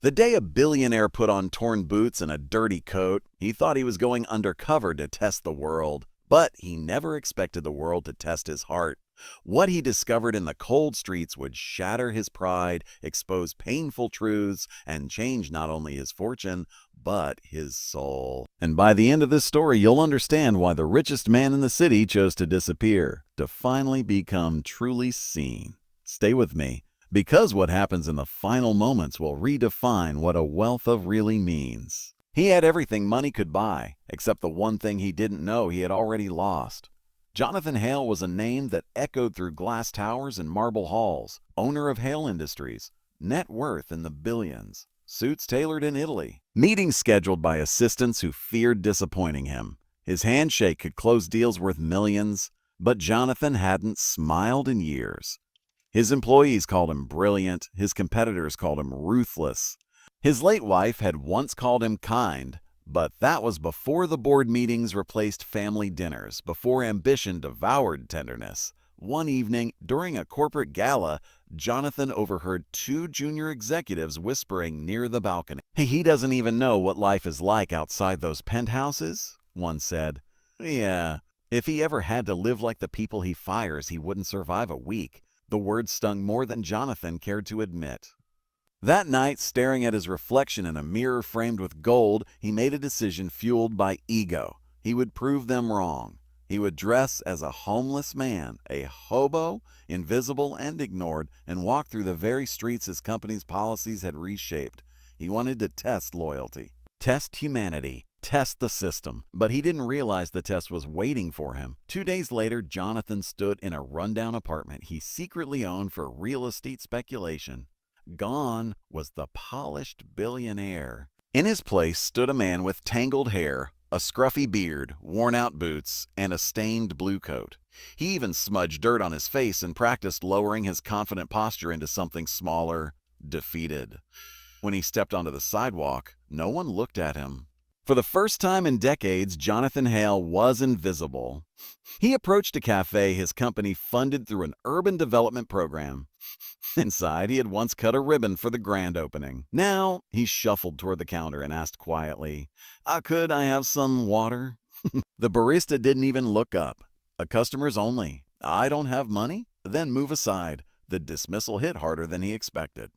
The day a billionaire put on torn boots and a dirty coat, he thought he was going undercover to test the world. But he never expected the world to test his heart. What he discovered in the cold streets would shatter his pride, expose painful truths, and change not only his fortune, but his soul. And by the end of this story, you'll understand why the richest man in the city chose to disappear, to finally become truly seen. Stay with me, because what happens in the final moments will redefine what a wealth of really means. He had everything money could buy, except the one thing he didn't know he had already lost. Jonathan Hale was a name that echoed through glass towers and marble halls, owner of Hale Industries, net worth in the billions, suits tailored in Italy, meetings scheduled by assistants who feared disappointing him. His handshake could close deals worth millions, but Jonathan hadn't smiled in years. His employees called him brilliant, his competitors called him ruthless. His late wife had once called him kind, but that was before the board meetings replaced family dinners, before ambition devoured tenderness. One evening, during a corporate gala, Jonathan overheard two junior executives whispering near the balcony. "Hey, he doesn't even know what life is like outside those penthouses," one said. "Yeah, if he ever had to live like the people he fires, he wouldn't survive a week." The words stung more than Jonathan cared to admit. That night, staring at his reflection in a mirror framed with gold, he made a decision fueled by ego. He would prove them wrong. He would dress as a homeless man, a hobo, invisible and ignored, and walk through the very streets his company's policies had reshaped. He wanted to test loyalty, test humanity, test the system. But he didn't realize the test was waiting for him. 2 days later, Jonathan stood in a rundown apartment he secretly owned for real estate speculation. Gone was the polished billionaire. In his place stood a man with tangled hair, a scruffy beard, worn-out boots, and a stained blue coat. He even smudged dirt on his face and practiced lowering his confident posture into something smaller, defeated. When he stepped onto the sidewalk, no one looked at him. For the first time in decades, Jonathan Hale was invisible. He approached a cafe his company funded through an urban development program. Inside, he had once cut a ribbon for the grand opening. Now, he shuffled toward the counter and asked quietly, "Could I have some water?" The barista didn't even look up. "A customer's only. I don't have money?" "Then move aside." The dismissal hit harder than he expected.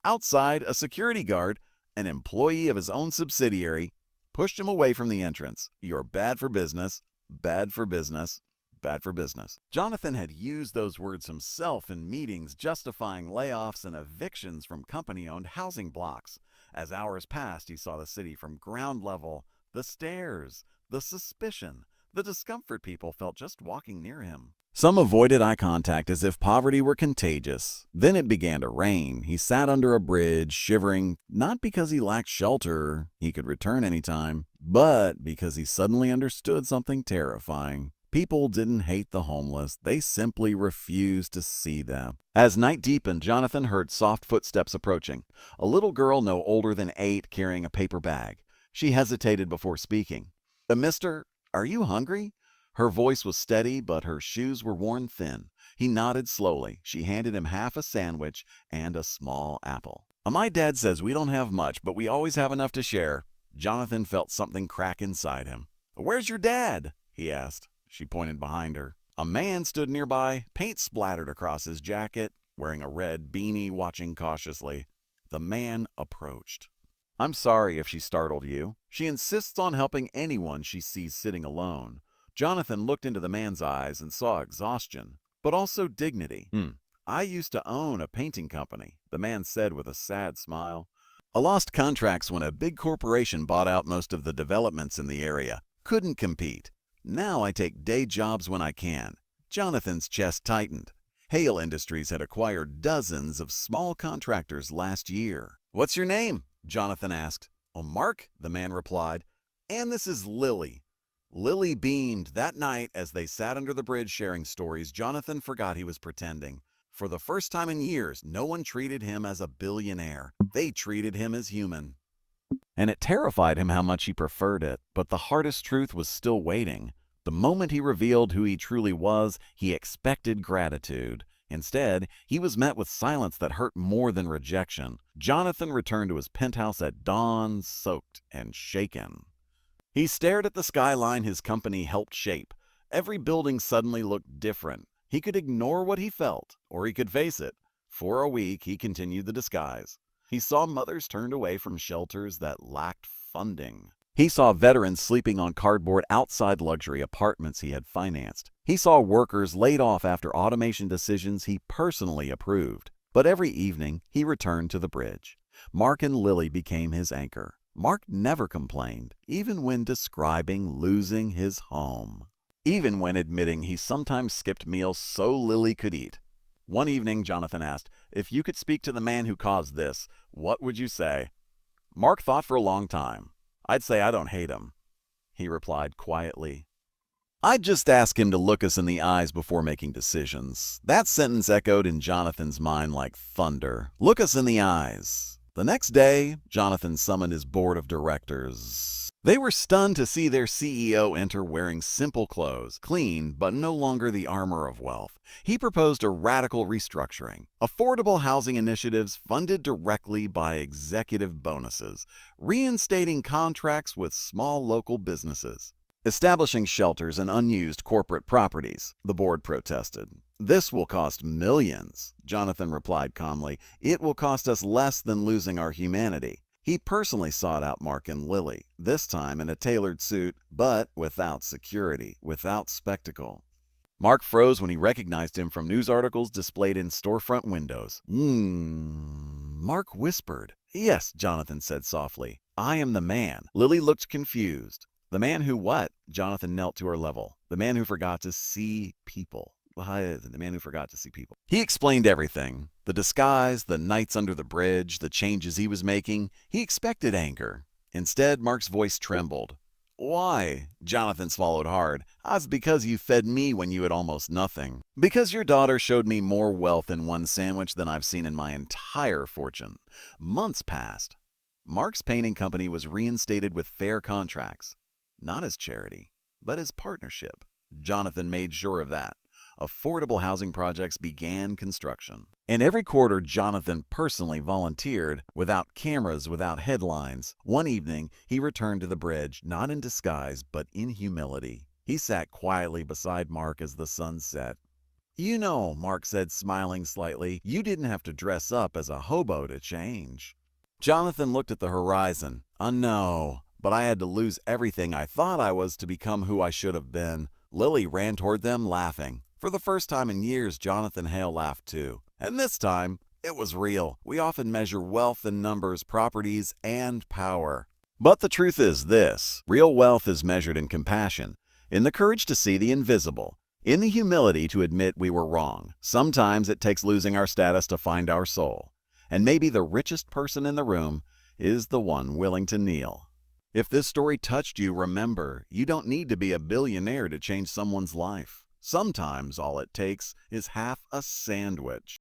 Outside, a security guard, an employee of his own subsidiary, pushed him away from the entrance. "You're bad for business, bad for business, bad for business." Jonathan had used those words himself in meetings justifying layoffs and evictions from company-owned housing blocks. As hours passed, he saw the city from ground level, the stares, the suspicion, the discomfort people felt just walking near him. Some avoided eye contact as if poverty were contagious. Then it began to rain. He sat under a bridge, shivering, not because he lacked shelter, he could return anytime, but because he suddenly understood something terrifying. People didn't hate the homeless, they simply refused to see them. As night deepened, Jonathan heard soft footsteps approaching. A little girl no older than 8 carrying a paper bag. She hesitated before speaking. "Mister, are you hungry?" Her voice was steady, but her shoes were worn thin. He nodded slowly. She handed him half a sandwich and a small apple. "My dad says we don't have much, but we always have enough to share." Jonathan felt something crack inside him. "Where's your dad?" he asked. She pointed behind her. A man stood nearby, paint splattered across his jacket, wearing a red beanie, watching cautiously. The man approached. "I'm sorry if she startled you. She insists on helping anyone she sees sitting alone." Jonathan looked into the man's eyes and saw exhaustion, but also dignity. "I used to own a painting company," the man said with a sad smile. "I lost contracts when a big corporation bought out most of the developments in the area. Couldn't compete. Now I take day jobs when I can." Jonathan's chest tightened. Hale Industries had acquired dozens of small contractors last year. "What's your name?" Jonathan asked. "Oh, Mark," the man replied. "And this is Lily." Lily beamed. That night, as they sat under the bridge sharing stories, Jonathan forgot he was pretending. For the first time in years, no one treated him as a billionaire. They treated him as human. And it terrified him how much he preferred it. But the hardest truth was still waiting. The moment he revealed who he truly was, he expected gratitude. Instead, he was met with silence that hurt more than rejection. Jonathan returned to his penthouse at dawn, soaked and shaken. He stared at the skyline his company helped shape. Every building suddenly looked different. He could ignore what he felt, or he could face it. For a week, he continued the disguise. He saw mothers turned away from shelters that lacked funding. He saw veterans sleeping on cardboard outside luxury apartments he had financed. He saw workers laid off after automation decisions he personally approved. But every evening, he returned to the bridge. Mark and Lily became his anchor. Mark never complained, even when describing losing his home. Even when admitting he sometimes skipped meals so Lily could eat. One evening, Jonathan asked, "If you could speak to the man who caused this, what would you say?" Mark thought for a long time. "I'd say I don't hate him," he replied quietly. "I'd just ask him to look us in the eyes before making decisions." That sentence echoed in Jonathan's mind like thunder. Look us in the eyes. The next day, Jonathan summoned his board of directors. They were stunned to see their CEO enter wearing simple clothes, clean but no longer the armor of wealth. He proposed a radical restructuring, affordable housing initiatives funded directly by executive bonuses, reinstating contracts with small local businesses, establishing shelters and unused corporate properties, the board protested. "This will cost millions," Jonathan replied calmly. "It will cost us less than losing our humanity." He personally sought out Mark and Lily, this time in a tailored suit, but without security, without spectacle. Mark froze when he recognized him from news articles displayed in storefront windows. Mark whispered. "Yes," Jonathan said softly. "I am the man." Lily looked confused. "The man who what?" Jonathan knelt to her level. "The man who forgot to see people." The man who forgot to see people. He explained everything. The disguise, the nights under the bridge, the changes he was making. He expected anger. Instead, Mark's voice trembled. "Why?" Jonathan swallowed hard. "That's because you fed me when you had almost nothing. Because your daughter showed me more wealth in one sandwich than I've seen in my entire fortune." Months passed. Mark's painting company was reinstated with fair contracts. Not as charity, but as partnership. Jonathan made sure of that. Affordable housing projects began construction. In every quarter, Jonathan personally volunteered, without cameras, without headlines. One evening, he returned to the bridge, not in disguise, but in humility. He sat quietly beside Mark as the sun set. "You know," Mark said, smiling slightly, "you didn't have to dress up as a hobo to change." Jonathan looked at the horizon. No, but I had to lose everything I thought I was to become who I should have been." Lily ran toward them, laughing. For the first time in years, Jonathan Hale laughed too. And this time, it was real. We often measure wealth in numbers, properties, and power. But the truth is this: real wealth is measured in compassion, in the courage to see the invisible, in the humility to admit we were wrong. Sometimes it takes losing our status to find our soul. And maybe the richest person in the room is the one willing to kneel. If this story touched you, remember, you don't need to be a billionaire to change someone's life. Sometimes all it takes is half a sandwich.